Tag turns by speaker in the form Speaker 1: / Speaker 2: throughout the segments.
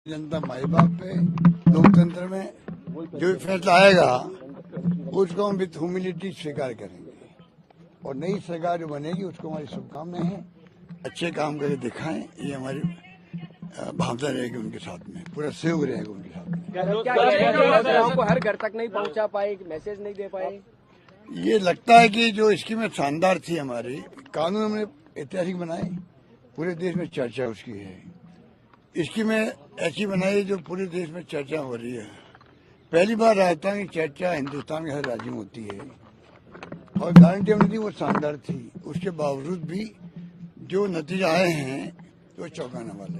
Speaker 1: जनता माई बाप पे लोकतंत्र में जो भी फैसला आएगा उसको हम विथ ह्यूमिलिटी स्वीकार करेंगे और नई सरकार जो बनेगी उसको हमारी शुभकामनाएं हैं। अच्छे काम करके दिखाएं, ये हमारी भावना रहेगी उनके साथ में, पूरा सहयोग रहेगा उनके साथ में।
Speaker 2: को हर घर तक नहीं पहुंचा पाए, मैसेज नहीं दे पाए।
Speaker 1: ये लगता है कि जो स्कीमें शानदार थी हमारी, कानून हमने ऐतिहासिक बनाए, पूरे देश में चर्चा उसकी है। स्कीमें ऐसी बनाई जो पूरे देश में चर्चा हो रही है। पहली बार राजस्थान की चर्चा हिंदुस्तान के हर राज्य में होती है और गारंटी हमने दी वो शानदार थी। उसके बावजूद भी जो नतीजा आए हैं तो चौंकाने वाले।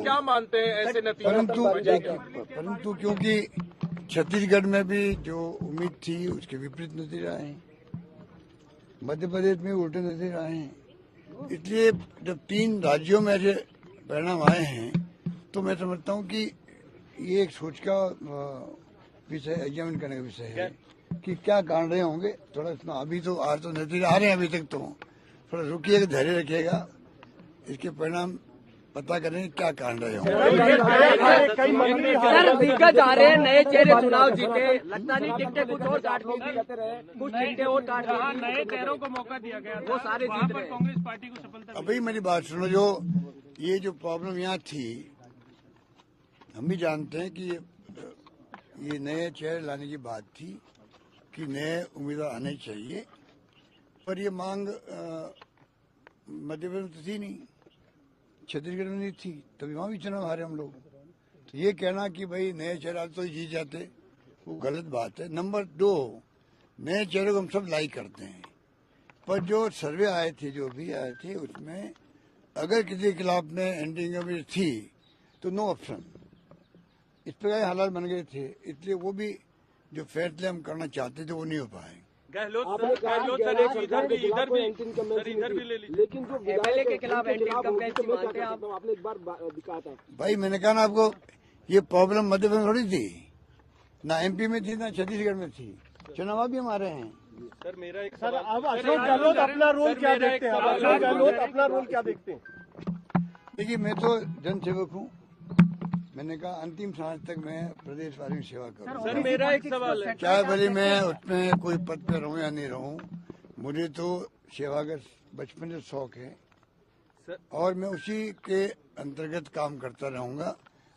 Speaker 3: क्या मानते हैं ऐसे नतीजे?
Speaker 1: परंतु क्योंकि छत्तीसगढ़ में भी जो उम्मीद थी उसके विपरीत नतीजे आए हैं, मध्य प्रदेश में उल्टे नतीजे आए हैं। इसलिए जब 3 राज्यों में ऐसे परिणाम आए हैं तो मैं समझता हूँ कि ये एक सोच का विषय, एग्जामिन करने का विषय है कि क्या कारण रहे होंगे। थोड़ा इसमें अभी तो आज तो नतीजे आ रहे हैं, अभी तक तो थोड़ा रुकिएगा, धैर्य रखिएगा, इसके परिणाम पता करें क्या कारण रहे होंगे।
Speaker 2: सर दिग्गज आ रहे हैं, नए चेहरे चुनाव जीते, लगता नहीं टिकटें कुछ और काट दी, कुछ टिकटें और काट दी,
Speaker 4: नए चेहरों को मौका दिया गया,
Speaker 2: वो सारे जीत रहे।
Speaker 4: कांग्रेस पार्टी को सफलता।
Speaker 1: अभी मेरी बात सुनो, ये जो प्रॉब्लम यहाँ थी, हम भी जानते हैं कि ये नए चेहरे लाने की बात थी कि नए उम्मीदवार आने चाहिए, पर ये मांग मध्य प्रदेश में तो थी नहीं, छत्तीसगढ़ में नहीं थी, तभी वहाँ भी चुनाव हारे हम लोग। तो ये कहना कि भाई नए चेहरे तो जीत जाते, वो गलत बात है। नंबर 2, नए चेहरे को हम सब लाइक करते हैं, पर जो सर्वे आए थे, जो भी आए थे, उसमें अगर किसी के खिलाफ में एंटी थी तो नो ऑप्शन, इस प्रकार हालात बन गए थे। इसलिए वो भी जो फैसले हम करना चाहते थे वो नहीं हो पाए।
Speaker 4: गहलोत सर इधर भी ले लीजिए,
Speaker 2: लेकिन जो एमएलए के खिलाफ एंटी इनकम टैक्स मानते हैं आप? आपने एक बार दिखाया था
Speaker 1: भाई, मैंने कहा ना आपको, ये प्रॉब्लम मध्य प्रदेश में थोड़ी थी, ना एमपी में थी ना छत्तीसगढ़ में थी, चुनाव भी हमारे हैं।
Speaker 4: सर मेरा एक
Speaker 3: सर, अब अशोक गहलोत अपना रोल क्या देखते हैं? अशोक गहलोत अपना रोल क्या देखते हैं?
Speaker 1: देखिए, मैं तो जनसेवक हूँ, मैंने कहा अंतिम सांस तक मैं प्रदेश वालों की सेवा करूँ।
Speaker 4: सर मेरा एक सवाल है,
Speaker 1: चाहे भले मैं उसमें कोई पद पे रहूँ या नहीं रहूँ, मुझे तो सेवा का बचपन से शौक है और मैं उसी के अंतर्गत काम करता रहूंगा।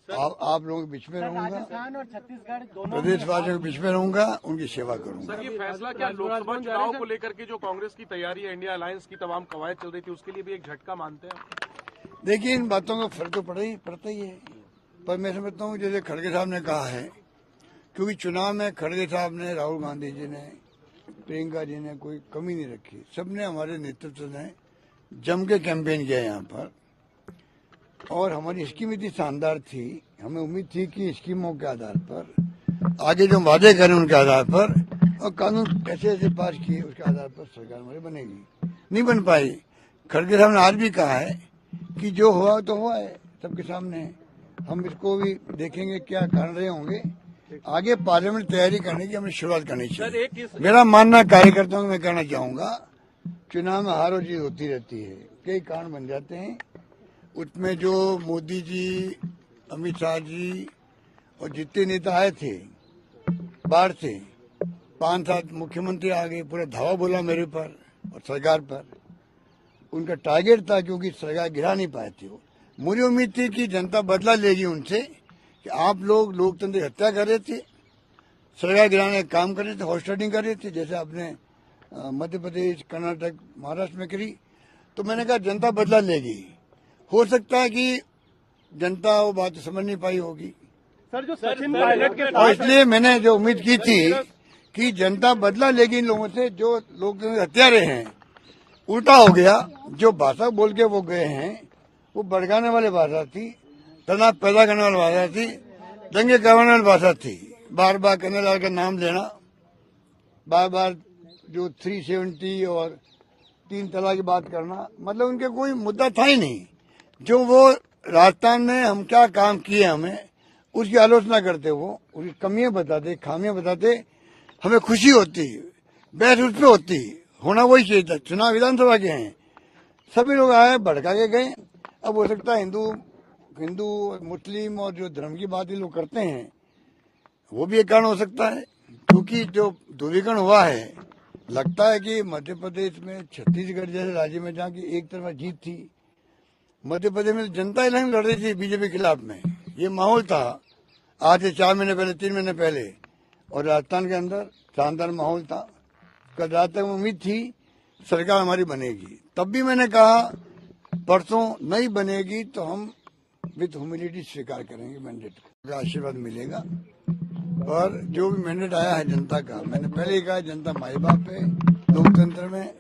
Speaker 1: आप लोगों के बीच में रहूंगा,
Speaker 2: राजस्थान और छत्तीसगढ़ दोनों
Speaker 1: प्रदेशवासियों के बीच में रहूंगा, उनकी सेवा करूंगा।
Speaker 4: सर ये फैसला क्या लोकसभा चुनाव को लेकर के जो कांग्रेस की तैयारी है, इंडिया अलायंस की तमाम कवायद चल रही थी, उसके लिए भी एक झटका मानते हैं?
Speaker 1: देखिए, इन बातों का फर्क तो पड़ता ही है, पर मैं समझता हूँ जैसे खड़गे साहब ने कहा है, क्योंकि चुनाव में खड़गे साहब ने, राहुल गांधी जी ने, प्रियंका जी ने कोई कमी नहीं रखी, सबने, हमारे नेतृत्व ने जम के कैंपेन किया यहाँ पर और हमारी स्कीम इतनी शानदार थी, हमें उम्मीद थी कि स्कीमों के आधार पर आगे जो वादे करें उनके आधार पर और कानून ऐसे ऐसे पास किए उसके आधार पर सरकार हमारी बनेगी, नहीं बन पाई। खड़गे साहब ने आज भी कहा है कि जो हुआ तो हुआ है, सबके सामने हम इसको भी देखेंगे क्या कारण रहे होंगे, आगे पार्लियामेंट तैयारी करने की हमें शुरुआत करनी चाहिए। मेरा मानना कार्यकर्ताओं में कहना चाहूंगा, चुनाव में हार और जीत होती रहती है, कई कारण बन जाते हैं, उसमें जो मोदी जी, अमित शाह जी और जितने नेता आए थे बाहर से, 5-7 मुख्यमंत्री आ गए, पूरा धावा बोला मेरे पर और सरकार पर। उनका टारगेट था क्योंकि सरकार गिरा नहीं पाए थे वो। मुझे उम्मीद थी कि जनता बदला लेगी उनसे कि आप लोग लोकतंत्र की हत्या कर रहे थे, सरकार गिराने का काम कर रहे थे, हॉस्टिंग कर रहे थे, जैसे आपने मध्य प्रदेश, कर्नाटक, महाराष्ट्र में करी। तो मैंने कहा जनता बदला लेगी, हो सकता है कि जनता वो बात समझ नहीं पाई होगी।
Speaker 3: सर जो सचिन पायलट के
Speaker 1: और इसलिए मैंने जो उम्मीद की थी कि जनता बदला लेगी इन लोगों से जो लोग हत्यारे हैं, उल्टा हो गया। जो भाषा बोल के वो गए हैं वो भड़काने वाली भाषा थी, तनाव पैदा करने वाली भाषा थी, दंगे करवाने वाली भाषा थी। बार बार कन्हैया लाल का नाम लेना, बार बार जो 370 और 3 तलाक की बात करना, मतलब उनके कोई मुद्दा था ही नहीं। जो वो राजस्थान में हम क्या काम किए हमें उसकी आलोचना करते, वो उसकी कमियां बताते, खामियां बताते, हमें खुशी होती, बहस उस पर होती, होना वही चाहिए था। चुनाव विधानसभा के हैं, सभी लोग आए, भड़का के गए। अब हो सकता है हिंदू हिंदू मुस्लिम और जो धर्म की बात ये लोग करते हैं वो भी एक कारण हो सकता है, क्योंकि जो ध्रुवीकरण हुआ है, लगता है कि मध्य प्रदेश में छत्तीसगढ़ जैसे राज्य में जहाँ की एक तरफा जीत थी, मध्य प्रदेश में जनता इलेक्शन लड़ रही थी बीजेपी के खिलाफ में, ये माहौल था आज से 4 महीने पहले 3 महीने पहले, और राजस्थान के अंदर शानदार माहौल था। कल रात तक उम्मीद थी सरकार हमारी बनेगी, तब भी मैंने कहा परसों नहीं बनेगी तो हम विद ह्यूमिलिटी स्वीकार करेंगे मैंडेट को, आशीर्वाद मिलेगा। और जो भी मैंडेट आया है जनता का, मैंने पहले ही कहा जनता माई बाप है, लोकतंत्र में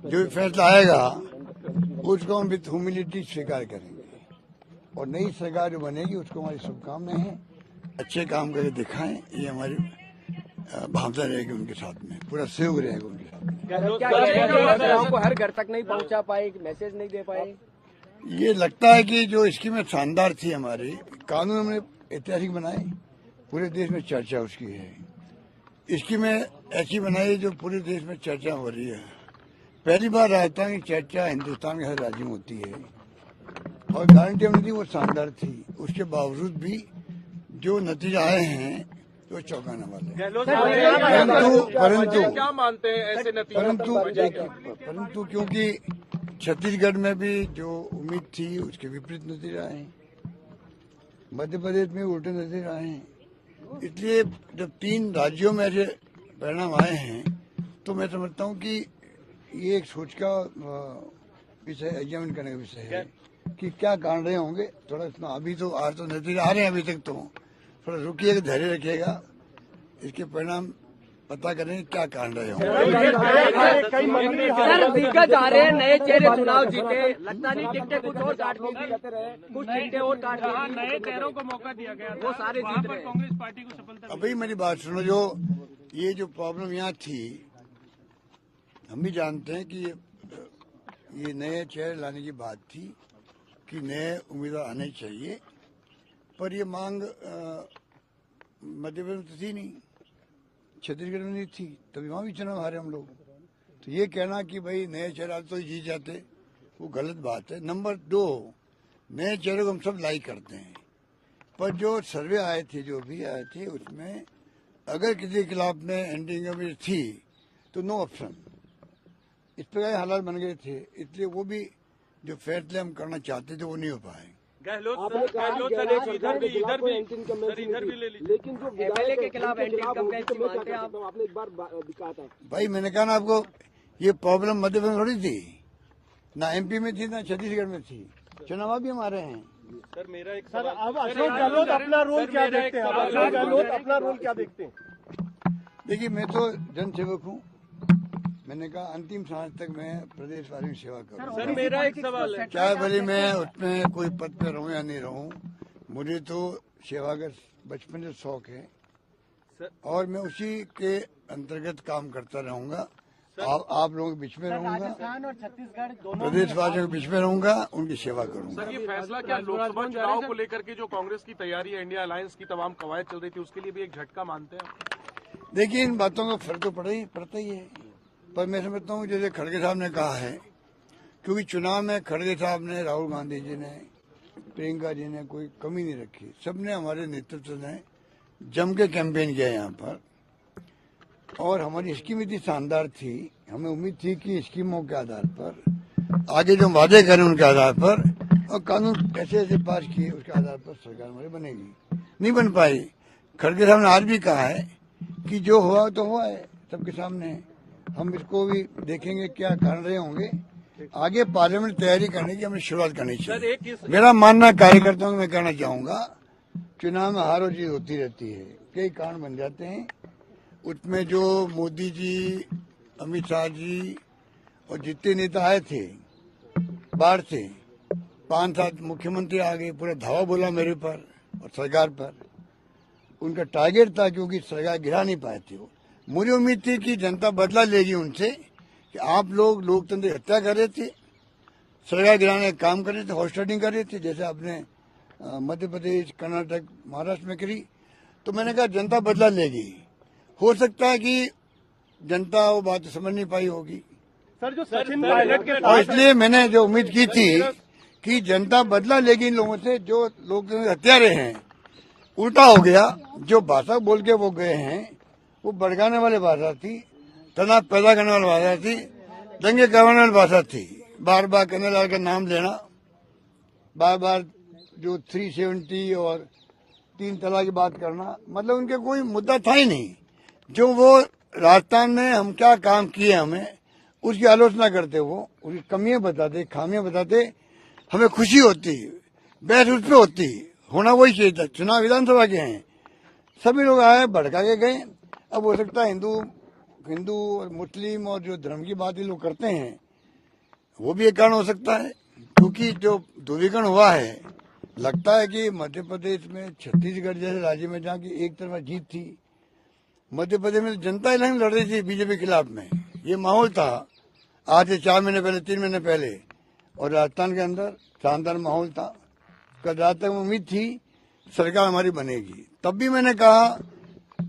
Speaker 1: जो भी फैसला आएगा उसको हम विद ह्यूमिलिटी स्वीकार करेंगे, और नई सरकार जो बनेगी उसको हमारी शुभकामनाएं हैं, अच्छे काम करके दिखाएं, ये हमारी भावना रहेगी उनके साथ में, पूरा सहयोग रहेगा उनके साथ में।
Speaker 2: क्या को हर घर तक नहीं पहुंचा पाए, मैसेज नहीं दे पाए?
Speaker 1: ये लगता है कि जो स्कीमें शानदार थी हमारी, कानून हमने ऐतिहासिक बनाए, पूरे देश में चर्चा उसकी है। स्कीमें ऐसी बनाई जो पूरे देश में चर्चा हो रही है, पहली बार राजस्थान की चर्चा हिंदुस्तान के हर राज्य में होती है, और गारंटी हमने दी वो शानदार थी। उसके बावजूद भी जो नतीजे आए हैं वो चौंकाने वाले, परंतु
Speaker 4: क्या मानते हैं ऐसे नतीजे?
Speaker 1: परंतु क्योंकि छत्तीसगढ़ में भी जो उम्मीद थी उसके विपरीत नतीजे आए, मध्य प्रदेश में उल्टे नतीजे आए हैं, इसलिए जब 3 राज्यों में ऐसे परिणाम आए हैं तो मैं समझता हूँ कि ये एक सोच का विषय, एग्जामिन करने का विषय है कि क्या कारण रहे होंगे। थोड़ा इसमें अभी तो आज तो नतीजे आ रहे हैं, अभी तक तो थोड़ा रुकिएगा, धैर्य रखिएगा, इसके परिणाम पता करें क्या कारण रहे होंगे।
Speaker 2: सर दिग्गज आ रहे हैं, नए चेहरे चुनाव जीते, लगता नहीं टिकटें कुछ और काट दी, कुछ टिकटें और काट दी,
Speaker 5: नए चेहरों को मौका दिया गया,
Speaker 2: वो सारे जीत रहे हैं।
Speaker 5: कांग्रेस पार्टी को सफलता।
Speaker 1: अभी मेरी बात सुनो, जो ये जो प्रॉब्लम यहाँ थी, हम भी जानते हैं कि ये नए चेहरे लाने की बात थी कि नए उम्मीदवार आने चाहिए, पर ये मांग मध्य प्रदेश में तो थी नहीं, छत्तीसगढ़ में नहीं थी, तभी वहाँ भी चुनाव हारे हम लोग। तो ये कहना कि भाई नए चेहरे तो जीत जाते, वो गलत बात है। नंबर 2, नए चेहरे को हम सब लाइक करते हैं, पर जो सर्वे आए थे, जो भी आए थे, उसमें अगर किसी के खिलाफ में एंटी थी तो नो ऑप्शन, इस प्रकार हालात बन गए थे, इसलिए वो भी जो फैसले हम करना चाहते थे वो नहीं हो पाए।
Speaker 5: गहलोत सर इधर भी ले लीजिए,
Speaker 2: लेकिन जो एमएलए के खिलाफ एंटी इनकम टैक्स की मांगते हैं आप, आपने एक बार दिखाया था।
Speaker 1: भाई मैंने कहा ना आपको, ये प्रॉब्लम मध्य प्रदेश में थोड़ी थी, ना एमपी में थी ना छत्तीसगढ़ में थी, चुनाव भी हमारे हैं।
Speaker 5: सर मेरा एक
Speaker 3: सर अब अशोक गहलोत अपना रोल क्या देखते हैं? अशोक गहलोत अपना रोल क्या देखते हैं?
Speaker 1: देखिए, मैं तो जनसेवक हूँ, मैंने कहा अंतिम सांस तक मैं प्रदेशवासियों की सेवा करूँ।
Speaker 5: सर मेरा एक सवाल है,
Speaker 1: चाहे भले मैं उसमें कोई पद पे रहूँ या नहीं रहूँ, मुझे तो सेवा का बचपन से शौक है, और मैं उसी के अंतर्गत काम करता रहूंगा। आप लोगों के बीच में रहूंगा,
Speaker 3: राजस्थान और छत्तीसगढ़ दोनों
Speaker 1: प्रदेशवासियों के बीच में रहूंगा, उनकी सेवा करूंगा।
Speaker 4: सर ये फैसला क्या लोकसभा चुनाव को लेकर के जो कांग्रेस की तैयारी है, इंडिया अलायंस की तमाम कवायद चल रही थी, उसके लिए भी एक झटका मानते हैं?
Speaker 1: देखिए, इन बातों का फर्क तो पड़ता ही है, पर मैं समझता हूँ जैसे खड़गे साहब ने कहा है, क्योंकि चुनाव में खड़गे साहब ने, राहुल गांधी जी ने, प्रियंका जी ने कोई कमी नहीं रखी, सबने हमारे नेतृत्व ने जम के कैंपेन किया यहाँ पर, और हमारी स्कीम इतनी शानदार थी, हमें उम्मीद थी कि स्कीमों के आधार पर आगे जो वादे करें उनके आधार पर, और कानून ऐसे ऐसे पास किए उसके आधार पर सरकार हमारी बनेगी, नहीं बन पाई। खड़गे साहब ने आज भी कहा है कि जो हुआ तो हुआ है, सबके सामने हम इसको भी देखेंगे क्या कारण रहे होंगे, आगे पार्लियामेंट तैयारी करने की हमें शुरुआत करनी चाहिए। मेरा मानना कार्यकर्ताओं को मैं कहना चाहूंगा, चुनाव में हार और जीत होती रहती है, कई कारण बन जाते हैं, उसमें जो मोदी जी, अमित शाह जी और जितने नेता आए थे बाहर से, 5-7 मुख्यमंत्री आ गए, पूरा धावा बोला मेरे पर और सरकार पर, उनका टारगेट था क्योंकि सरकार गिरा नहीं पाए थे वो। मुझे उम्मीद थी कि जनता बदला लेगी उनसे कि आप लोग लोकतंत्र की हत्या कर रहे थे, सरकार गिराने का काम कर रहे थे, हॉस्टिंग कर रहे थे, जैसे आपने मध्य प्रदेश, कर्नाटक, महाराष्ट्र में करी। तो मैंने कहा जनता बदला लेगी, हो सकता है कि जनता वो बात समझ नहीं पाई होगी,
Speaker 3: सर जो सचिन पायलट के
Speaker 1: और इसलिए मैंने जो उम्मीद की थी कि जनता बदला लेगी इन लोगों से, जो लोग हत्यारे हैं। उल्टा हो गया, जो भाषा बोल के वो गए हैं वो भड़काने वाली भाषा थी, तनाव पैदा करने वाली भाषा थी, दंगे करवाने वाली भाषा थी। बार बार कन्हैयालाल का नाम लेना, बार बार जो 370 और 3 तलाक की बात करना, मतलब उनके कोई मुद्दा था ही नहीं। जो वो राजस्थान में हम क्या काम किए हमें उसकी आलोचना करते, वो उसकी कमियां बताते, खामियां बताते, हमें खुशी होती, बहस उस पर होती, होना वही चाहिए था। चुनाव विधानसभा के हैं, सभी लोग आए भड़का के गए। अब हो सकता है हिंदू और मुस्लिम और जो धर्म की बात ये लोग करते हैं वो भी एक कारण हो सकता है, क्योंकि जो ध्रुवीकरण हुआ है, लगता है कि मध्य प्रदेश में छत्तीसगढ़ जैसे राज्य में जहाँ की एक तरफा जीत थी, मध्य प्रदेश में जनता इलेक्शन लड़ रही थी बीजेपी के खिलाफ में, ये माहौल था आज से 4 महीने पहले, 3 महीने पहले। और राजस्थान के अंदर शानदार माहौल था। कल रात तक उम्मीद थी सरकार हमारी बनेगी, तब भी मैंने कहा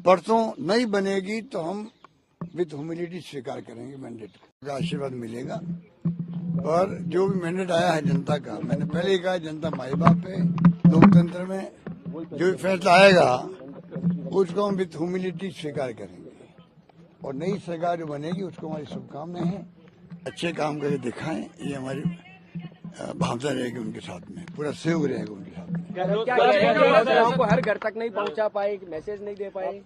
Speaker 1: परसों नहीं बनेगी तो हम विद ह्यूमिलिटी स्वीकार करेंगे मैंडेट का, आशीर्वाद मिलेगा। और जो भी मैंडेट आया है जनता का, मैंने पहले ही कहा जनता माई बाप है, लोकतंत्र में जो भी फैसला आएगा उसको हम विद ह्यूमिलिटी स्वीकार करेंगे। और नई सरकार जो बनेगी उसको हमारी शुभकामनाएं हैं, अच्छे काम करके दिखाएं, ये हमारी भावना रहेगी उनके साथ में, पूरा सहयोग रहेगा उनके साथ में।
Speaker 2: क्या को हर घर तक नहीं पहुंचा पाए, मैसेज नहीं दे पाए?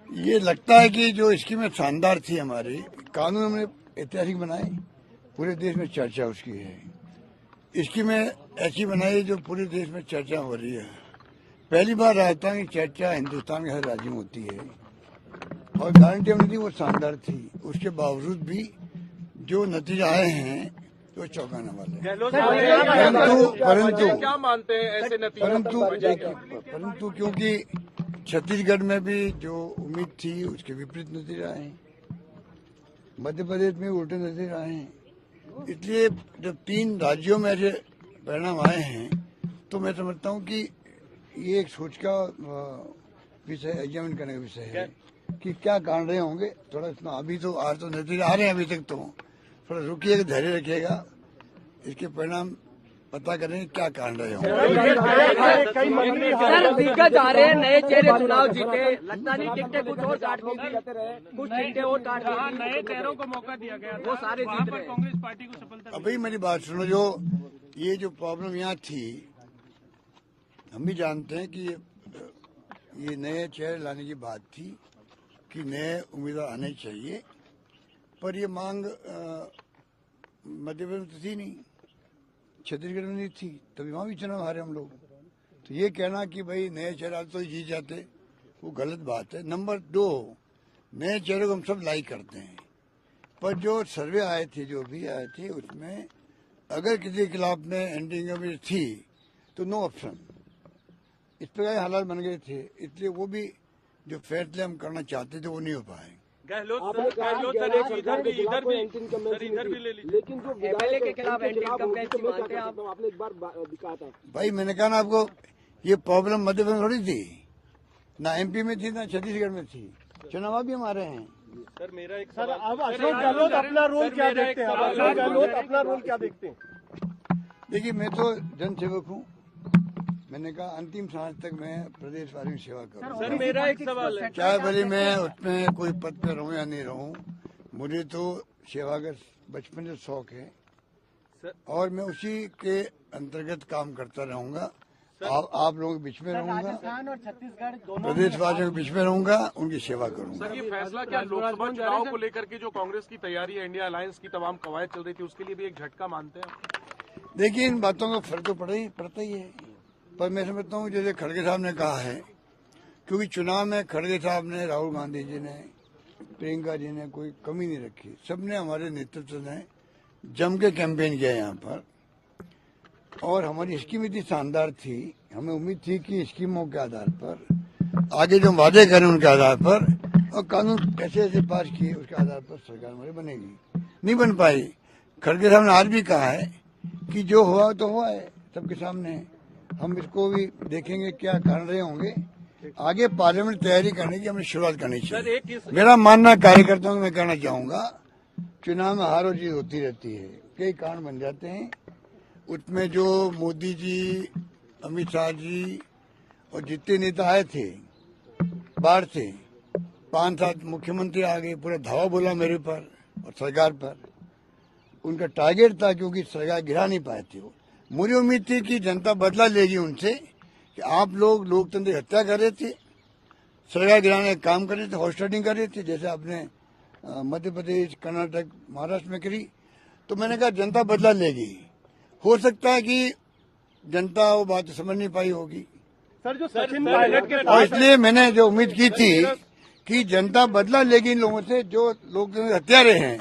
Speaker 1: ये लगता है कि जो स्कीमें शानदार थी हमारी, कानून हमने ऐतिहासिक बनाए, पूरे देश में चर्चा उसकी है। स्कीमें ऐसी बनाई जो पूरे देश में चर्चा हो रही है। पहली बार राजस्थान की चर्चा हिंदुस्तान के हर राज्य में होती है, और गारंटी हमने दी वो शानदार थी। उसके बावजूद भी जो नतीजे आए हैं तो चौंकाने वाले। परंतु
Speaker 4: क्या मानते हैं ऐसे नतीजे?
Speaker 1: परंतु क्योंकि छत्तीसगढ़ में भी जो उम्मीद थी उसके विपरीत नतीजे आए हैं, मध्य प्रदेश में उल्टे नतीजे आए हैं, इसलिए जब 3 राज्यों में ऐसे परिणाम आए हैं तो मैं समझता हूँ कि ये एक सोच का विषय, एग्जामिन करने का विषय है कि क्या कारण रहे होंगे। थोड़ा इतना अभी तो आज तो नतीजे आ रहे हैं, अभी तक तो थोड़ा रुकिएगा, धैर्य रखिएगा, इसके परिणाम पता करें क्या कारण रहे होंगे।
Speaker 2: सर दिग्गज आ रहे हैं, नए चेहरे चुनाव जीते, लगता नहीं टिकटें कुछ और काटनी थी, कुछ टिकटें और काटनी थी,
Speaker 5: नए चेहरों को मौका दिया गया,
Speaker 2: वो सारे जीत रहे।
Speaker 5: कांग्रेस पार्टी को सफलता।
Speaker 1: अभी मेरी बात सुनो, जो ये जो प्रॉब्लम यहाँ थी, हम भी जानते हैं कि ये नए चेहरे लाने की बात थी कि नए उम्मीदवार आने चाहिए, पर ये मांग मध्य प्रदेश में थी नहीं, छत्तीसगढ़ में नहीं थी, तभी वहाँ भी चुनाव हारे हम लोग। तो ये कहना कि भाई नए चेहरे तो जीत जाते, वो गलत बात है। नंबर 2, नए चेहरे को हम सब लाइक करते हैं, पर जो सर्वे आए थे, जो भी आए थे, उसमें अगर किसी के खिलाफ में एंटी थी तो नो ऑप्शन, इस प्रकार के हालात बन गए थे। इसलिए वो भी जो फैसले हम करना चाहते थे वो नहीं हो पाए।
Speaker 5: गहलोत सर एक इधर भी ले लीजिए।
Speaker 3: लेकिन जो
Speaker 2: एमएलए के खिलाफ एंटी इनकम्बेंसी मानते हैं आप?
Speaker 3: आपने एक बार दिखा था
Speaker 1: भाई मैंने कहा ना आपको, ये प्रॉब्लम मध्य प्रदेश में थोड़ी थी, ना एमपी में थी ना छत्तीसगढ़ में थी, चुनाव भी हमारे हैं।
Speaker 5: सर मेरा एक
Speaker 3: सर, अब अशोक गहलोत अपना रोल क्या देखते हैं? अशोक गहलोत अपना रोल क्या देखते हैं?
Speaker 1: देखिए, मैं तो जनसेवक हूँ, मैंने कहा अंतिम सांस तक मैं प्रदेश वालों की सेवा करूँ।
Speaker 5: सर मेरा एक सवाल है,
Speaker 1: चाहे भले मैं उसमें कोई पद पे रहूँ या नहीं रहूँ, मुझे तो सेवा का बचपन से शौक है और मैं उसी के अंतर्गत काम करता रहूंगा। आप लोगों के बीच में रहूंगा,
Speaker 3: राजस्थान और छत्तीसगढ़ दोनों
Speaker 1: प्रदेशवासियों के बीच में रहूंगा, उनकी सेवा करूंगा।
Speaker 4: सर, ये फैसला क्या लोकसभा चुनाव को लेकर के जो कांग्रेस की तैयारी है, इंडिया अलायंस की तमाम कवायद चल रही थी, उसके लिए भी एक झटका मानते हैं?
Speaker 1: देखिए, इन बातों का फर्क तो पड़ता ही है, पर मैं समझता हूँ जैसे खड़गे साहब ने कहा है, क्योंकि चुनाव में खड़गे साहब ने, राहुल गांधी जी ने, प्रियंका जी ने कोई कमी नहीं रखी, सबने, हमारे नेतृत्व ने जम के कैंपेन किया यहाँ पर, और हमारी स्कीम इतनी शानदार थी, हमें उम्मीद थी कि स्कीमों के आधार पर आगे जो वादे करें उनके आधार पर और कानून कैसे ऐसे पास किए उसके आधार पर सरकार हमारी बनेगी, नहीं बन पाई। खड़गे साहब ने आज भी कहा है कि जो हुआ तो हुआ है, सबके सामने, हम इसको भी देखेंगे क्या कारण रहे होंगे, आगे पार्लियामेंट तैयारी करने की हमें शुरुआत करनी चाहिए। मेरा मानना कार्यकर्ताओं को मैं कहना चाहूंगा, चुनाव में हार और जीत होती रहती है, कई कारण बन जाते हैं, उसमें जो मोदी जी, अमित शाह जी और जितने नेता आए थे बाहर से, 5-7 मुख्यमंत्री आ गए, पूरा धावा बोला मेरे पर और सरकार पर। उनका टारगेट था क्योंकि सरकार गिरा नहीं पाए थे वो। मुझे उम्मीद थी कि जनता बदला लेगी उनसे कि आप लोग लोकतंत्र की हत्या कर रहे थे, सरकार गिराने का काम कर रहे थे, हॉस्टिंग कर रहे थे, जैसे आपने मध्य प्रदेश, कर्नाटक, महाराष्ट्र में करी। तो मैंने कहा जनता बदला लेगी। हो सकता है कि जनता वो बात समझ नहीं पाई होगी,
Speaker 3: सर जो सचिन पायलट के
Speaker 1: और इसलिए मैंने जो उम्मीद की थी कि जनता बदला लेगी इन लोगों से जो लोकतंत्र हत्यारे हैं।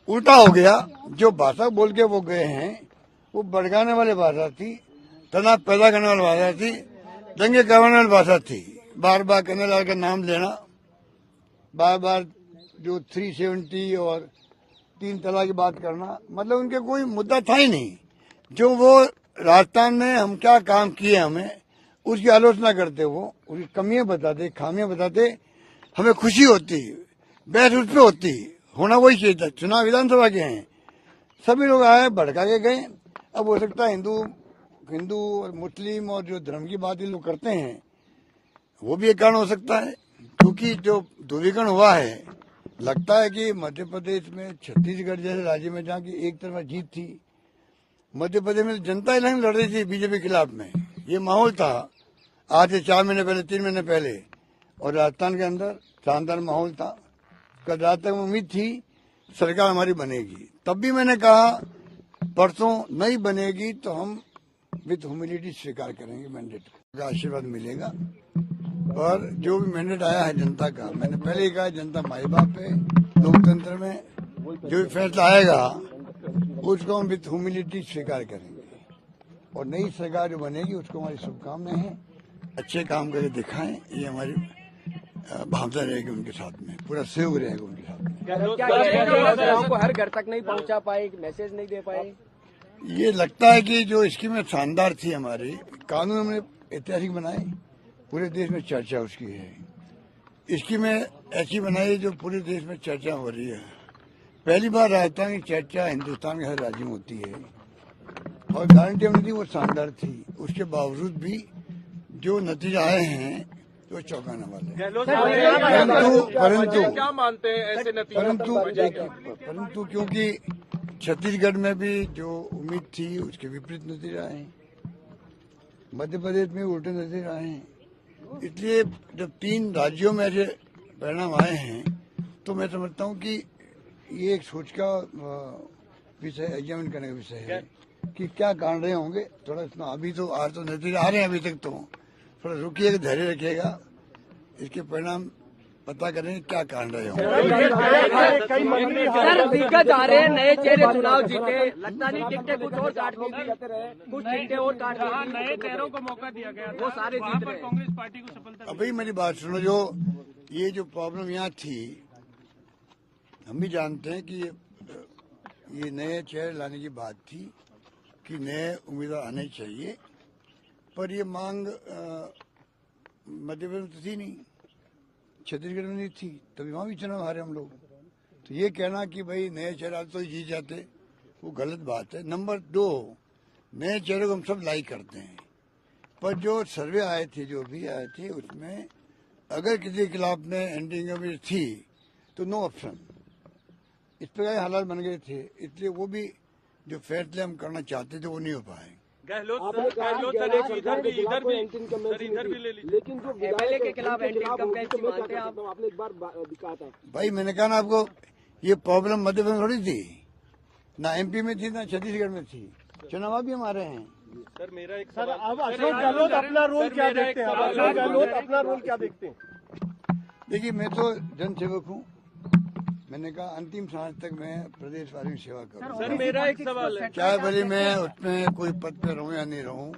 Speaker 1: उल्टा हो गया। जो भाषा बोल के वो गए हैं वो भड़काने वाली भाषा थी, तनाव पैदा करने वाली भाषा थी, दंगे करवाने वाली भाषा थी। बार बार कन्हैया लाल का नाम लेना, बार बार जो 370 और 3 तलाक की बात करना, मतलब उनके कोई मुद्दा था ही नहीं। जो वो राजस्थान में हम क्या काम किए हमें उसकी आलोचना करते, वो उसकी कमियां बताते, खामियां बताते, हमें खुशी होती, बहस उस पर होती। होना वही चाहिए था। चुनाव विधानसभा के हैं, सभी लोग आए भड़का के गए। अब हो सकता है हिंदू और मुस्लिम और जो धर्म की बात ये लोग करते हैं वो भी एक कारण हो सकता है, क्योंकि जो ध्रुवीकरण हुआ है, लगता है कि मध्य प्रदेश में, छत्तीसगढ़ जैसे राज्य में जहाँ की एक तरफा जीत थी, मध्य प्रदेश में जनता इलेक्शन लड़ रही थी बीजेपी के खिलाफ में, ये माहौल था आज से 4 महीने पहले, 3 महीने पहले। और राजस्थान के अंदर शानदार माहौल था। कल रात तक उम्मीद थी सरकार हमारी बनेगी। तब भी मैंने कहा परसों नहीं बनेगी तो हम विद ह्यूमिलिटी स्वीकार करेंगे मैंडेट का, आशीर्वाद मिलेगा। और जो भी मैंडेट आया है जनता का, मैंने पहले ही कहा जनता माई बाप है। लोकतंत्र में जो भी फैसला आएगा उसको हम विद ह्यूमिलिटी स्वीकार करेंगे। और नई सरकार जो बनेगी उसको हमारी शुभकामनाएं हैं। अच्छे काम करके दिखाएं, ये हमारी भावना रहेगी उनके साथ में, पूरा सहयोग रहेगा उनके साथ में।
Speaker 2: क्या को हर घर तक नहीं पहुंचा पाए, मैसेज नहीं दे पाए?
Speaker 1: ये लगता है कि जो स्कीमें शानदार थी हमारी, कानून हमने ऐतिहासिक बनाए, पूरे देश में चर्चा उसकी है। स्कीमें ऐसी बनाई जो पूरे देश में चर्चा हो रही है। पहली बार राजस्थान की चर्चा हिंदुस्तान के हर राज्य में होती है। और गारंटी हमने दी वो शानदार थी। उसके बावजूद भी जो नतीजा आए हैं तो चौंकाने वाले। परंतु
Speaker 4: क्या मानते हैं ऐसे नतीजे?
Speaker 1: परंतु क्योंकि छत्तीसगढ़ में भी जो उम्मीद थी उसके विपरीत नतीजे आए हैं, मध्य प्रदेश में उल्टे नतीजे आए हैं। इसलिए जब 3 राज्यों में ऐसे परिणाम आए हैं तो मैं समझता हूँ कि ये एक सोच का विषय, एग्जामिन करने का विषय है कि क्या कारण रहे होंगे। थोड़ा इसमें अभी तो आज तो नतीजे आ रहे हैं, अभी तक तो थोड़ा रुकिएगा, धैर्य रखिएगा, इसके परिणाम पता करें क्या कारण रहे होंगे।
Speaker 2: सर दिग्गज आ रहे हैं, नए चेहरे चुनाव जीते, लगता नहीं टिकटें कुछ और काट दी, कुछ टिकटें और काट दी,
Speaker 5: नए चेहरों को मौका दिया गया,
Speaker 2: वो सारे जीत रहे हैं।
Speaker 5: कांग्रेस पार्टी को सफलता।
Speaker 1: अभी मेरी बात सुनो, जो ये जो प्रॉब्लम यहाँ थी, हम भी जानते हैं कि ये नए चेहरे लाने की बात थी कि नए उम्मीदवार आने चाहिए, पर ये मांग मध्य प्रदेश में तो थी नहीं, छत्तीसगढ़ में नहीं थी, तभी वहाँ भी चुनाव हारे हम लोग। तो ये कहना कि भाई नए चेहरे तो ही जीत जाते, वो गलत बात है। नंबर 2, नए चेहरे को हम सब लाइक करते हैं, पर जो सर्वे आए थे, जो भी आए थे, उसमें अगर किसी के खिलाफ में एंटी इनकम्बेंसी थी तो नो ऑप्शन, इस प्रकार हालात बन गए थे। इसलिए वो भी जो फैसले हम करना चाहते थे वो नहीं हो पाए।
Speaker 5: गहलोत सर इधर भी ले लीजिए।
Speaker 3: लेकिन जो
Speaker 2: एमएलए के खिलाफ एंटी इनकम्बेंसी मानते हैं आप?
Speaker 3: आपने एक बार कहा था
Speaker 1: भाई मैंने कहा ना आपको, ये प्रॉब्लम मध्य प्रदेश में थोड़ी थी, ना एमपी में थी ना छत्तीसगढ़ में थी। चुनाव भी हमारे हैं।
Speaker 5: सर मेरा एक
Speaker 3: सर, अब अशोक गहलोत अपना रोल क्या देखते हैं? अशोक गहलोत अपना रोल क्या देखते हैं?
Speaker 1: देखिए, मैं तो जनसेवक हूँ। मैंने कहा अंतिम सांस तक मैं प्रदेश वालों की सेवा करूँ।
Speaker 5: सर मेरा एक सवाल है,
Speaker 1: चाहे भले मैं उसमें कोई पद पे रहूँ या नहीं रहूँ,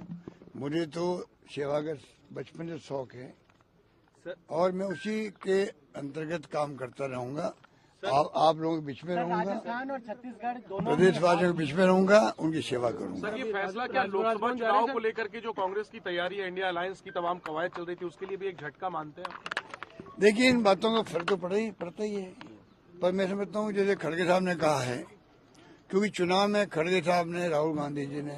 Speaker 1: मुझे तो सेवा का बचपन से शौक है और मैं उसी के अंतर्गत काम करता रहूंगा। आप लोगों के बीच में रहूंगा,
Speaker 3: राजस्थान और छत्तीसगढ़ दोनों
Speaker 1: प्रदेश वासियों के बीच में रहूंगा, उनकी सेवा करूंगा।
Speaker 4: सर ये फैसला क्या लोकसभा चुनाव को लेकर के जो कांग्रेस की तैयारी है, इंडिया अलायंस की तमाम कवायद चल रही थी, उसके लिए भी एक झटका मानते हैं?
Speaker 1: देखिए, इन बातों का फर्क तो पड़ता ही है, पर मैं समझता हूँ जैसे खड़गे साहब ने कहा है क्योंकि चुनाव में खड़गे साहब ने, राहुल गांधी जी ने,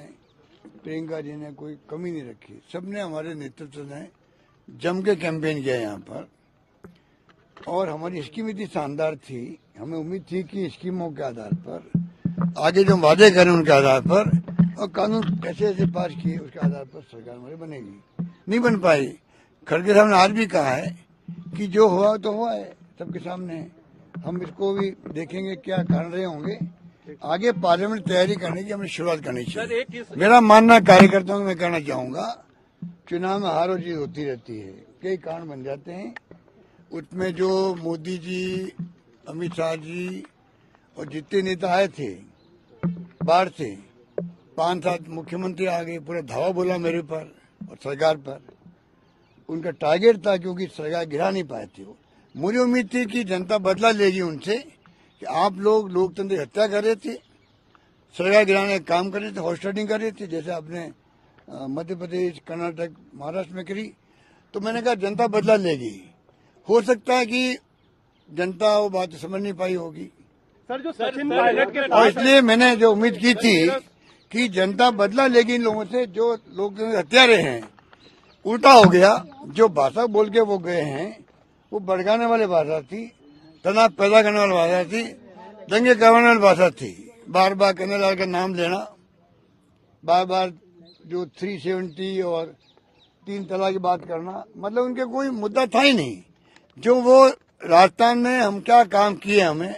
Speaker 1: प्रियंका जी ने कोई कमी नहीं रखी। सबने हमारे नेतृत्व ने जम के कैंपेन किया यहाँ पर, और हमारी स्कीम इतनी शानदार थी, हमें उम्मीद थी कि स्कीमों के आधार पर, आगे जो वादे करें उनके आधार पर, और कानून ऐसे ऐसे पास किए उसके आधार पर सरकार हमारी बनेगी। नहीं बन पाई। खड़गे साहब ने आज भी कहा है कि जो हुआ तो हुआ है, सबके सामने। हम इसको भी देखेंगे क्या कारण रहे होंगे। आगे पार्लियामेंट तैयारी करने की हमें शुरुआत करनी चाहिए। मेरा मानना कार्यकर्ताओं को मैं कहना चाहूंगा, चुनाव में हार और जीत होती रहती है, कई कारण बन जाते हैं। उसमें जो मोदी जी, अमित शाह जी और जितने नेता आए थे बाहर से, 5-7 मुख्यमंत्री आ गए, पूरा धावा बोला मेरे पर और सरकार पर। उनका टारगेट था, क्योंकि सरकार गिरा नहीं पाए थे वो। मुझे उम्मीद थी कि जनता बदला लेगी उनसे, कि आप लोग लोकतंत्र की हत्या कर रहे थे, सरकार गिराने का काम कर रहे थे, हॉस्टिंग कर रहे थे, जैसे आपने मध्य प्रदेश, कर्नाटक, महाराष्ट्र में करी। तो मैंने कहा जनता बदला लेगी। हो सकता है कि जनता वो बात समझ नहीं पाई होगी,
Speaker 3: सर जो सचिन पायलट के
Speaker 1: और इसलिए मैंने जो उम्मीद की थी कि जनता बदला लेगी इन लोगों से जो लोग हत्यारे हैं। उल्टा हो गया। जो भाषा बोल के वो गए हैं वो भड़काने वाली भाषा थी, तनाव पैदा करने वाली भाषा थी, दंगे करवाने वाली भाषा थी। बार बार कन्हैयालाल का नाम लेना, बार बार जो 370 और 3 तलाक की बात करना, मतलब उनके कोई मुद्दा था ही नहीं। जो वो राजस्थान में हम क्या काम किए हमें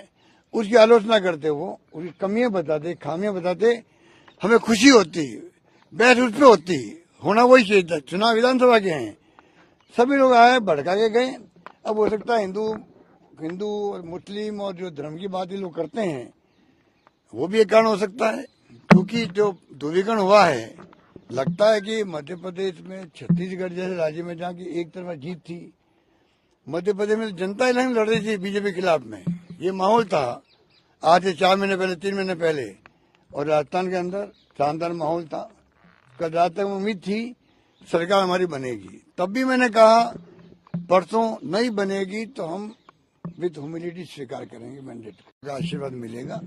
Speaker 1: उसकी आलोचना करते, वो उसकी कमियां बताते, खामियां बताते, हमें खुशी होती, बहस उस पर होती। होना वही चाहिए था। चुनाव विधानसभा के हैं, सभी लोग आए भड़का के गए। अब हो सकता है हिंदू और मुस्लिम और जो धर्म की बात ये लोग करते हैं वो भी एक कारण हो सकता है, क्योंकि जो ध्रुवीकरण हुआ है, लगता है कि मध्य प्रदेश में, छत्तीसगढ़ जैसे राज्य में जहाँ की एक तरफा जीत थी, मध्य प्रदेश में जनता इलेक्शन लड़ रही थी बीजेपी के खिलाफ में, ये माहौल था आज से 4 महीने पहले, 3 महीने पहले। और राजस्थान के अंदर शानदार माहौल था। कल रात तक उम्मीद थी सरकार हमारी बनेगी। तब भी मैंने कहा परसों नहीं बनेगी तो हम विद ह्यूमिलिटी स्वीकार करेंगे मैंडेट का, आशीर्वाद मिलेगा।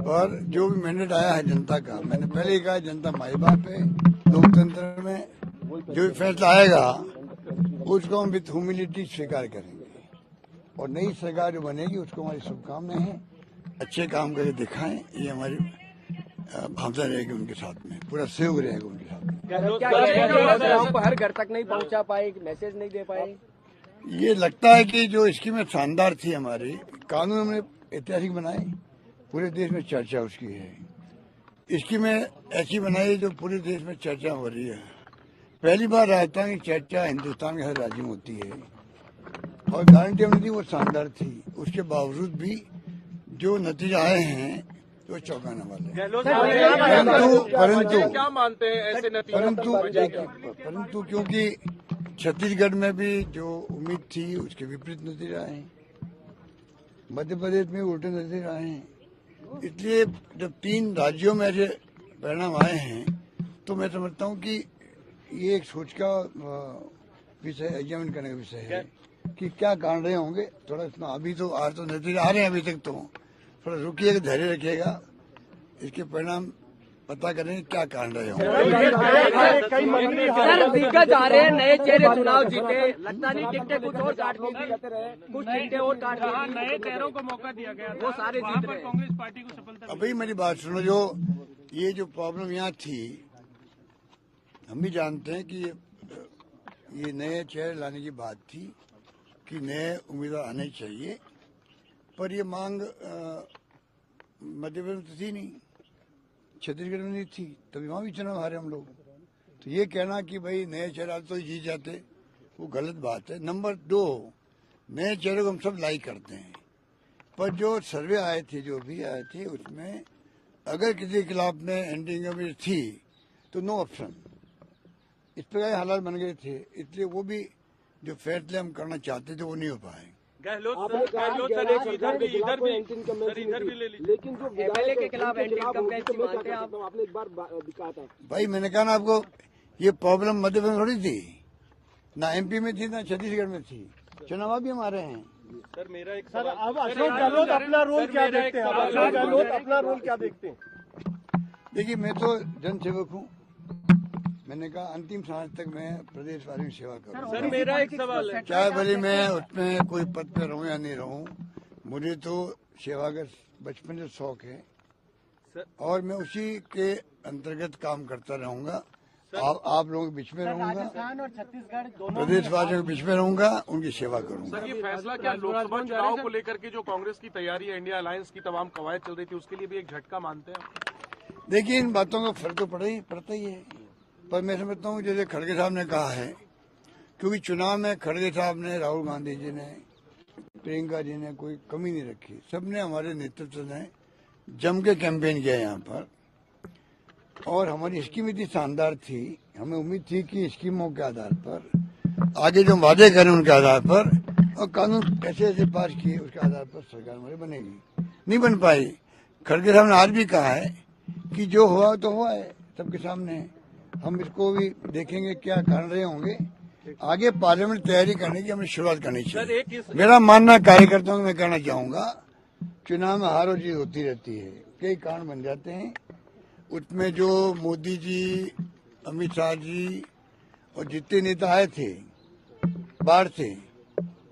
Speaker 1: और जो भी मैंडेट आया है जनता का, मैंने पहले ही कहा जनता माई बाप है। लोकतंत्र में जो भी फैसला आएगा उसको हम विद ह्यूमिलिटी स्वीकार करेंगे, और नई सरकार जो बनेगी उसको हमारी शुभकामनाएं हैं। अच्छे काम करके दिखाएं, ये हमारी भावना रहेगी उनके साथ में, पूरा सहयोग रहेगा उनके साथ में।
Speaker 2: क्या हर घर तक नहीं पहुंचा पाए, मैसेज नहीं दे पाए?
Speaker 1: ये लगता है कि जो स्कीमें शानदार थी हमारी, कानून हमने ऐतिहासिक बनाए, पूरे देश में चर्चा उसकी है। स्कीमें ऐसी बनाई जो पूरे देश में चर्चा हो रही है। पहली बार राजस्थान की चर्चा हिंदुस्तान के हर राज्य में होती है, और गारंटी हमने दी वो शानदार थी। उसके बावजूद भी जो नतीजे आए हैं तो चौंकाने वाले।
Speaker 4: क्या मानते हैं ऐसे नतीजे?
Speaker 1: परंतु क्योंकि छत्तीसगढ़ में भी जो उम्मीद थी उसके विपरीत नतीजे आए हैं, मध्य प्रदेश में उल्टे नतीजे आए हैं। इसलिए जब 3 राज्यों में ऐसे परिणाम आए हैं तो मैं समझता हूँ कि ये एक सोच का विषय, एग्जामिन करने का विषय है कि क्या कारण रहे होंगे। थोड़ा इसमें अभी तो आज तो नतीजे आ रहे हैं, अभी तक तो थोड़ा रुकिएगा, धैर्य रखिएगा, इसके परिणाम पता करेंगे क्या कारण रहे होंगे।
Speaker 2: सर दिग्गज आ रहे हैं, नए चेहरे चुनाव जीते, लगता नहीं टिकटें कुछ और काटनी थी, कुछ टिकटें और काटनी थी,
Speaker 5: नए चेहरों को मौका दिया गया,
Speaker 2: वो सारे जीत रहे हैं।
Speaker 5: कांग्रेस पार्टी को सफलता।
Speaker 1: अभी मेरी बात सुनो, जो ये जो प्रॉब्लम यहाँ थी, हम भी जानते हैं कि ये नए चेहरे लाने की बात थी कि नए उम्मीदवार आने चाहिए, पर ये मांग मध्य प्रदेश में तो थी नहीं, छत्तीसगढ़ में नहीं थी, तभी वहाँ भी चुनाव हारे हम लोग। तो ये कहना कि भाई नए चेहरा तो जीत जाते, वो गलत बात है। नंबर 2, नए चेहरे को हम सब लाइक करते हैं, पर जो सर्वे आए थे, जो भी आए थे, उसमें अगर किसी के खिलाफ में एंटी इनकम्बेंसी थी तो नो ऑप्शन, इस प्रकार हालात बन गए थे। इसलिए वो भी जो फैसले हम करना चाहते थे वो नहीं हो पाए।
Speaker 5: गहलोत सर इधर भी ले लीजिए, लेकिन जो
Speaker 2: एमएलए के खिलाफ एंटी इनकम्बेंसी मानते हैं आप?
Speaker 3: आपने एक बार दिखा था
Speaker 1: भाई, मैंने कहा ना आपको, ये प्रॉब्लम मध्य प्रदेश में थोड़ी थी, ना एमपी में थी ना छत्तीसगढ़ में थी। चुनाव भी हमारे हैं,
Speaker 5: लीजिए।
Speaker 3: सर मेरा एक सर अब अशोक गहलोत अपना रोल क्या देखते हैं? अशोक गहलोत अपना रोल क्या देखते हैं?
Speaker 1: देखिए, मैं तो जनसेवक हूँ। मैंने कहा अंतिम सांस तक मैं प्रदेश वासियों की सेवा करूँ।
Speaker 5: सर मेरा एक सवाल है,
Speaker 1: चाहे भले मैं उसमें कोई पद पे रहूं या नहीं रहूं, मुझे तो सेवा का बचपन से शौक है और मैं उसी के अंतर्गत काम करता रहूंगा। आप लोगों के बीच में रहूंगा,
Speaker 3: राजस्थान और छत्तीसगढ़ दोनों
Speaker 1: प्रदेशवासियों के बीच में रहूंगा, उनकी सेवा करूंगा।
Speaker 4: सर, ये फैसला क्या लोकसभा चुनाव को लेकर के जो कांग्रेस की तैयारी है, इंडिया अलायंस की तमाम कवायद चल रही थी, उसके लिए भी एक झटका मानते हैं?
Speaker 1: देखिए, इन बातों का फर्क तो पड़ता ही है, पर मैं समझता हूँ जैसे खड़गे साहब ने कहा है, क्योंकि चुनाव में खड़गे साहब ने, राहुल गांधी जी ने, प्रियंका जी ने कोई कमी नहीं रखी। सबने, हमारे नेतृत्व ने जम के कैंपेन किया यहाँ पर और हमारी स्कीम इतनी शानदार थी, हमें उम्मीद थी कि स्कीमों के आधार पर आगे जो वादे करें उनके आधार पर और कानून ऐसे ऐसे पास किए उसके आधार पर सरकार हमारी बनेगी। नहीं बन पाई। खड़गे साहब ने आज भी कहा है कि जो हुआ तो हुआ है, सबके सामने। हम इसको भी देखेंगे क्या कारण रहे होंगे। आगे पार्लियामेंट तैयारी करने की हमें शुरुआत करनी चाहिए। मेरा मानना कार्यकर्ताओं को मैं कहना चाहूंगा, चुनाव में हार और जीत होती रहती है, कई कारण बन जाते हैं। उसमें जो मोदी जी, अमित शाह जी और जितने नेता आए थे बाहर से,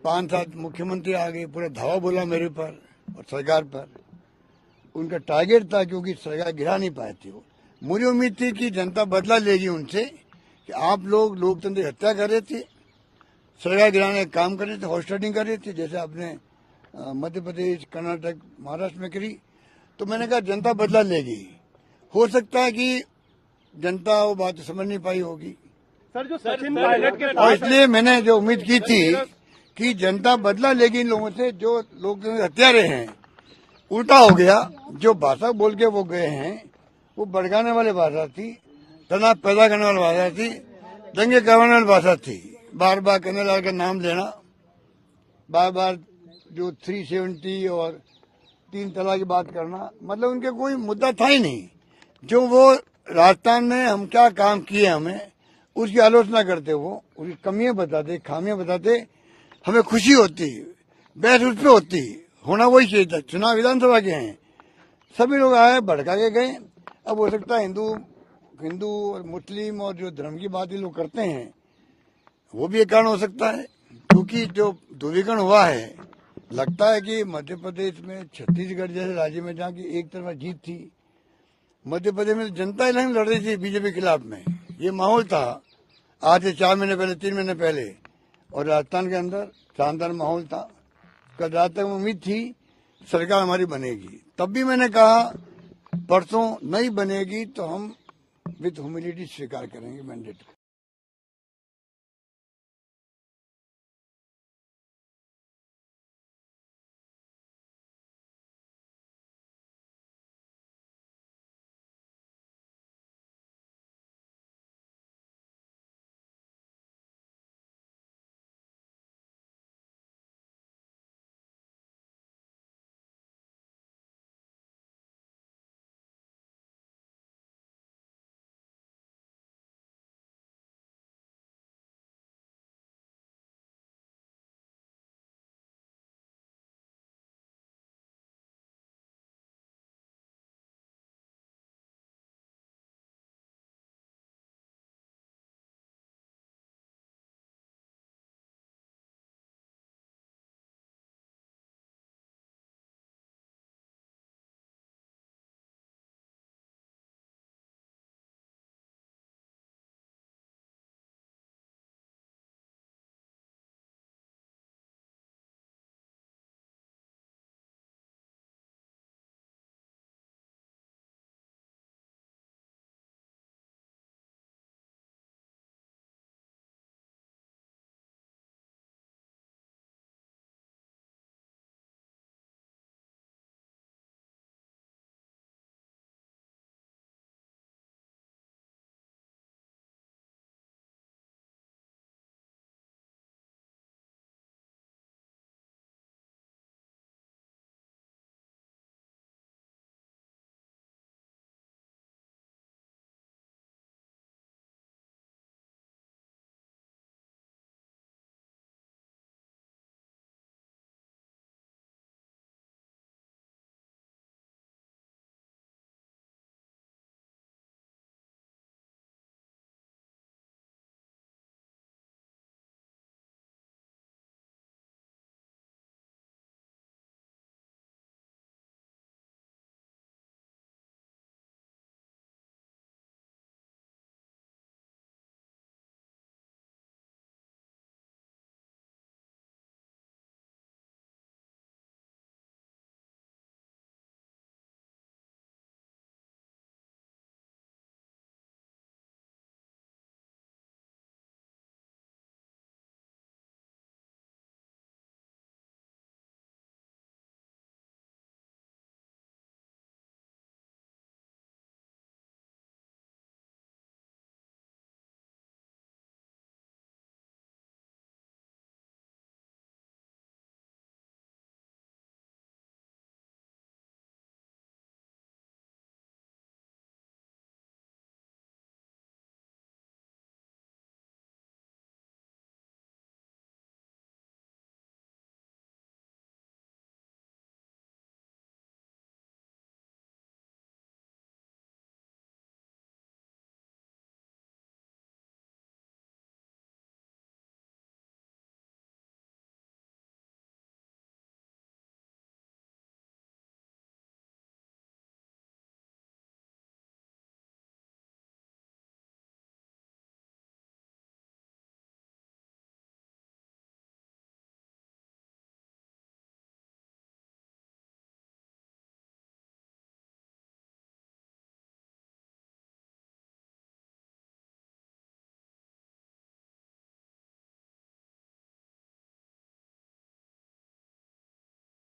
Speaker 1: 5-7 मुख्यमंत्री आ गए, पूरा धावा बोला मेरे पर और सरकार पर। उनका टारगेट था क्योंकि सरकार गिरा नहीं पाए थे वो। मुझे उम्मीद थी कि जनता बदला लेगी उनसे कि आप लोग लोकतंत्र की हत्या कर रहे थे, सरकार गिराने का काम कर रहे थे, हॉस्टिंग कर रहे थे, जैसे आपने मध्य प्रदेश, कर्नाटक, महाराष्ट्र में करी। तो मैंने कहा जनता बदला लेगी। हो सकता है कि जनता वो बात समझ नहीं पाई होगी
Speaker 3: सर जो सचिन पायलट के
Speaker 1: और इसलिए मैंने जो उम्मीद की थी कि जनता बदला लेगी इन लोगों से जो लोग हत्यारे हैं। उल्टा हो गया। जो भाषा बोल के वो गए हैं वो भड़काने वाली भाषा थी, तनाव पैदा करने वाली भाषा थी, दंगे करवाने वाली भाषा थी। बार बार कन्हैया लाल का नाम लेना, बार बार जो 370 और 3 तलाक की बात करना, मतलब उनके कोई मुद्दा था ही नहीं। जो वो राजस्थान में हम क्या काम किए हमें उसकी आलोचना करते, वो उसकी कमियां बताते, खामियां बताते, हमें खुशी होती, बहस उस पर होती। होना वही चाहिए था। चुनाव विधानसभा के हैं, सभी लोग आए भड़का के गए। अब हो सकता है हिंदू और मुस्लिम और जो धर्म की बात ये लोग करते हैं वो भी एक कारण हो सकता है, क्योंकि जो ध्रुवीकरण हुआ है, लगता है कि मध्य प्रदेश में, छत्तीसगढ़ जैसे राज्य में जहाँ की एक तरफा जीत थी, मध्य प्रदेश में जनता इलेक्शन लड़ रही थी बीजेपी के खिलाफ में, ये माहौल था आज से 4 महीने पहले, 3 महीने पहले। और राजस्थान के अंदर शानदार माहौल था। कल रात तक उम्मीद थी सरकार हमारी बनेगी। तब भी मैंने कहा परसों नहीं बनेगी तो हम विद ह्यूमिलिटी स्वीकार करेंगे मैंडेट को।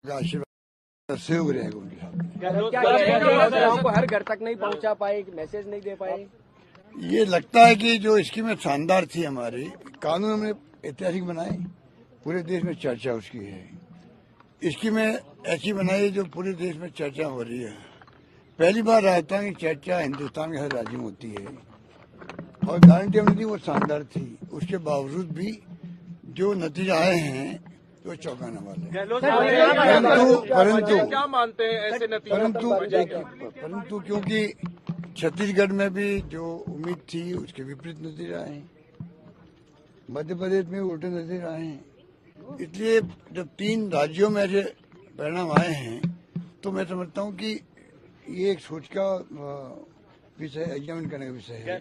Speaker 1: का आशीर्वाद सहयोग रहेगा उनके साथ।
Speaker 2: क्या गाँव को हर घर तक नहीं पहुंचा पाए, मैसेज नहीं दे पाए?
Speaker 1: ये लगता है कि जो स्कीमें शानदार थी हमारी, कानून हमने ऐतिहासिक बनाए, पूरे देश में चर्चा उसकी है। स्कीमें ऐसी बनाई जो पूरे देश में चर्चा हो रही है। पहली बार राजस्थान की चर्चा हिंदुस्तान के हर राज्य में होती है और गारंटी हमने दी वो शानदार थी। उसके बावजूद भी जो नतीजे आए हैं वो चौंकाने वाले हैं। परंतु
Speaker 4: क्या मानते हैं ऐसे नतीजे?
Speaker 1: परंतु क्योंकि छत्तीसगढ़ में भी जो उम्मीद थी उसके विपरीत नतीजे आए हैं, मध्य प्रदेश में उल्टे नतीजे आए हैं। इसलिए जब 3 राज्यों में ऐसे परिणाम आए हैं तो मैं समझता हूँ कि ये एक सोच का विषय, एग्जामिन करने का विषय है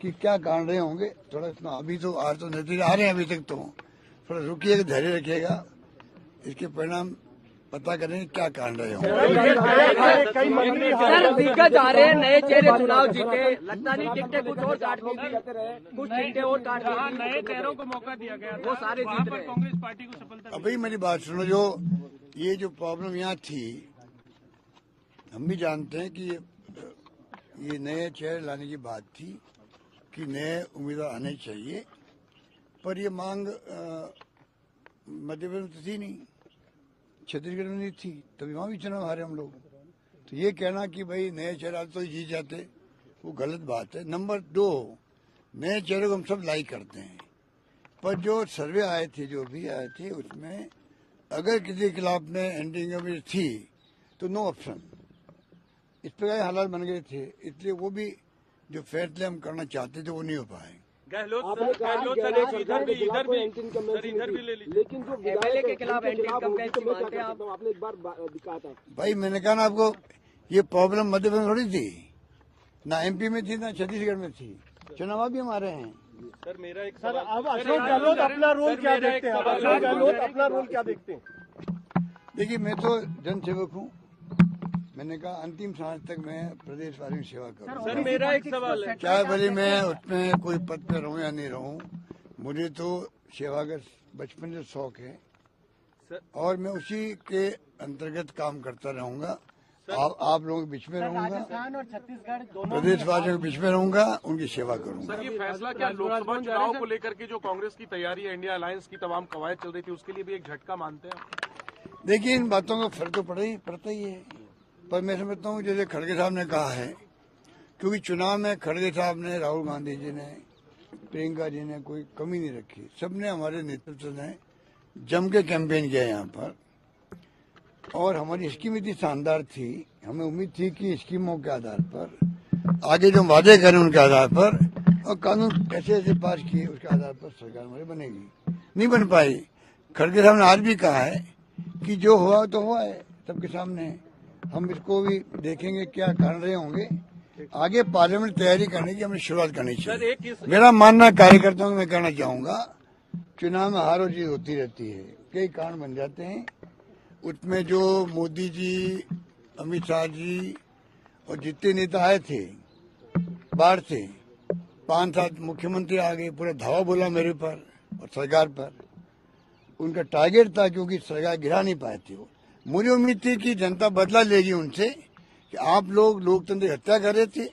Speaker 1: कि क्या कारण रहे होंगे। थोड़ा इतना अभी तो आज तो नतीजे आ रहे हैं, अभी तक तो थोड़ा रुकिएगा, धैर्य रखिएगा, इसके परिणाम पता करें क्या कारण रहे होंगे।
Speaker 2: सर दिग्गज आ रहे हैं, नए चेहरे चुनाव जीते, लगता नहीं टिकटें कुछ और काट दी, कुछ टिकटें और काट दी,
Speaker 5: नए चेहरों को मौका दिया गया,
Speaker 2: वो सारे जीत रहे हैं।
Speaker 5: कांग्रेस पार्टी को सफलता।
Speaker 1: अभी मेरी बात सुनो, जो ये जो प्रॉब्लम यहाँ थी, हम भी जानते हैं कि ये नए चेहरे लाने की बात थी कि नए उम्मीदवार आने चाहिए, पर ये मांग मध्य प्रदेश में थी नहीं, छत्तीसगढ़ में नहीं थी, तभी वहाँ भी चुनाव हारे हम लोग। तो ये कहना कि भाई नए चेहरे तो जीत जाते, वो गलत बात है। नंबर 2, नए चेहरे को हम सब लाइक करते हैं, पर जो सर्वे आए थे, जो भी आए थे, उसमें अगर किसी के खिलाफ में एंटी इनकम्बेंसी थी तो नो ऑप्शन, इस प्रकार के हालात बन गए थे। इसलिए वो भी जो फैसले हम करना चाहते थे वो नहीं हो पाए।
Speaker 5: गहलोत सर इधर भी ले लीजिए, लेकिन जो
Speaker 2: एमएलए के खिलाफ एंटी इनकम्बेंसी मानते हैं आप?
Speaker 5: आपने एक बार दिखा था
Speaker 1: भाई मैंने कहा ना आपको, ये प्रॉब्लम मध्य प्रदेश में थोड़ी थी, ना एमपी में थी ना छत्तीसगढ़ में थी, चुनाव भी हमारे हैं।
Speaker 5: सर मेरा एक
Speaker 3: सर अब अशोक गहलोत अपना रोल क्या देखते हैं? अशोक गहलोत अपना रोल क्या देखते हैं?
Speaker 1: देखिए, मैं तो जनसेवक हूँ, मैंने कहा अंतिम सांस तक मैं प्रदेश वासियों की सेवा करूँ।
Speaker 5: सर मेरा एक सवाल है,
Speaker 1: चाहे भले मैं उसमें कोई पद पे रहूँ या नहीं रहूँ, मुझे तो सेवा का बचपन से शौक है और मैं उसी के अंतर्गत काम करता रहूंगा। आप लोगों के बीच में रहूंगा,
Speaker 3: राजस्थान और छत्तीसगढ़ दोनों
Speaker 1: प्रदेश वासियों के बीच में रहूंगा, उनकी सेवा करूंगा।
Speaker 4: सर ये फैसला क्या लोकसभा चुनाव को लेकर के जो कांग्रेस की तैयारी है, इंडिया अलायंस की तमाम कवायद चल रही थी, उसके लिए भी एक झटका मानते हैं?
Speaker 1: देखिए, इन बातों का फर्क तो पड़ता ही है, पर मैं समझता हूँ जैसे खड़गे साहब ने कहा है, क्योंकि चुनाव में खड़गे साहब ने, राहुल गांधी जी ने, प्रियंका जी ने कोई कमी नहीं रखी, सबने हमारे नेतृत्व ने जम के कैंपेन किया यहाँ पर और हमारी स्कीम इतनी शानदार थी, हमें उम्मीद थी कि स्कीमों के आधार पर आगे जो वादे करें उनके आधार पर और कानून ऐसे ऐसे पास किए उसके आधार पर सरकार हमारी बनेगी, नहीं बन पाई। खड़गे साहब ने आज भी कहा है कि जो हुआ तो हुआ है, सबके सामने हम इसको भी देखेंगे क्या कारण रहे होंगे। आगे पार्लियामेंट तैयारी करने की हमें शुरुआत करनी चाहिए। मेरा मानना कार्यकर्ताओं को मैं कहना चाहूंगा, चुनाव में हार और जीत होती रहती है, कई कारण बन जाते हैं, उसमें जो मोदी जी, अमित शाह जी और जितने नेता आए थे बाहर से, 5-7 मुख्यमंत्री आ गए, पूरा धावा बोला मेरे पर और सरकार पर। उनका टारगेट था क्योंकि सरकार गिरा नहीं पाए थे वो। मुझे उम्मीद थी कि जनता बदला लेगी उनसे कि आप लोग लोकतंत्र की हत्या कर रहे थे,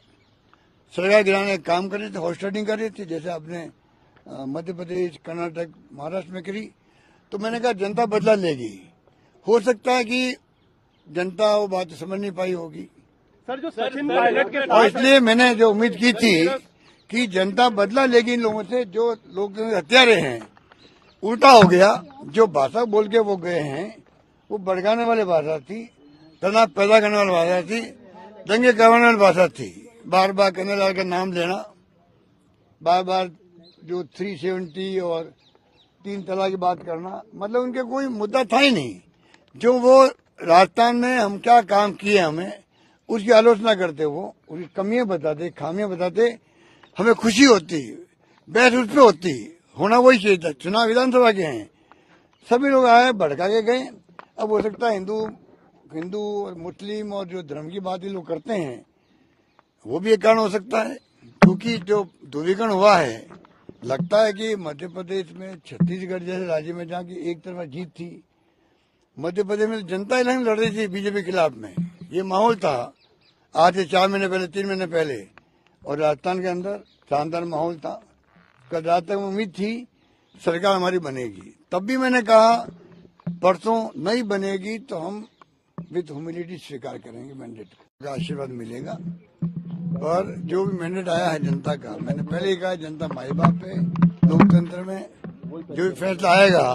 Speaker 1: सरकार गिराने का काम कर रहे थे, हॉस्टिंग कर रहे थे, जैसे आपने मध्य प्रदेश, कर्नाटक, महाराष्ट्र में करी। तो मैंने कहा जनता बदला लेगी, हो सकता है कि जनता वो बात समझ नहीं पाई होगी।
Speaker 3: सर जो सचिन पायलट के
Speaker 1: और इसलिए मैंने जो उम्मीद की थी कि जनता बदला लेगी इन लोगों से जो लोग हत्यारे हैं, उल्टा हो गया। जो भाषा बोल के वो गए हैं वो भड़काने वाली भाषा थी, तनाव पैदा करने वाली भाषा थी, दंगे करवाने वाली भाषा थी। बार बार कन्हैयालाल का नाम लेना, बार बार जो 370 और 3 तलाक की बात करना, मतलब उनके कोई मुद्दा था ही नहीं। जो वो राजस्थान में हम क्या काम किए हमें उसकी आलोचना करते, वो उसकी कमियां बताते, खामियां बताते, हमें खुशी होती, बहस उस पर होती, होना वही चाहिए था। चुनाव विधानसभा के हैं, सभी लोग आए भड़का के गए। अब हो सकता है हिंदू और मुस्लिम और जो धर्म की बात ये लोग करते हैं वो भी एक कारण हो सकता है, क्योंकि जो ध्रुवीकरण हुआ है, लगता है कि मध्य प्रदेश में, छत्तीसगढ़ जैसे राज्य में जहाँ की एक तरफा जीत थी, मध्य प्रदेश में तो जनता इलेक्शन लड़ रही थी बीजेपी के खिलाफ में, ये माहौल था आज से 4 महीने पहले, 3 महीने पहले। और राजस्थान के अंदर शानदार माहौल था। कल रात तक उम्मीद थी सरकार हमारी बनेगी, तब भी मैंने कहा परसों नहीं बनेगी तो हम विद ह्यूमिलिटी स्वीकार करेंगे मैंडेट का, आशीर्वाद मिलेगा। और जो भी मैंडेट आया है जनता का, मैंने पहले ही कहा जनता माई बाप है, लोकतंत्र में जो भी फैसला आएगा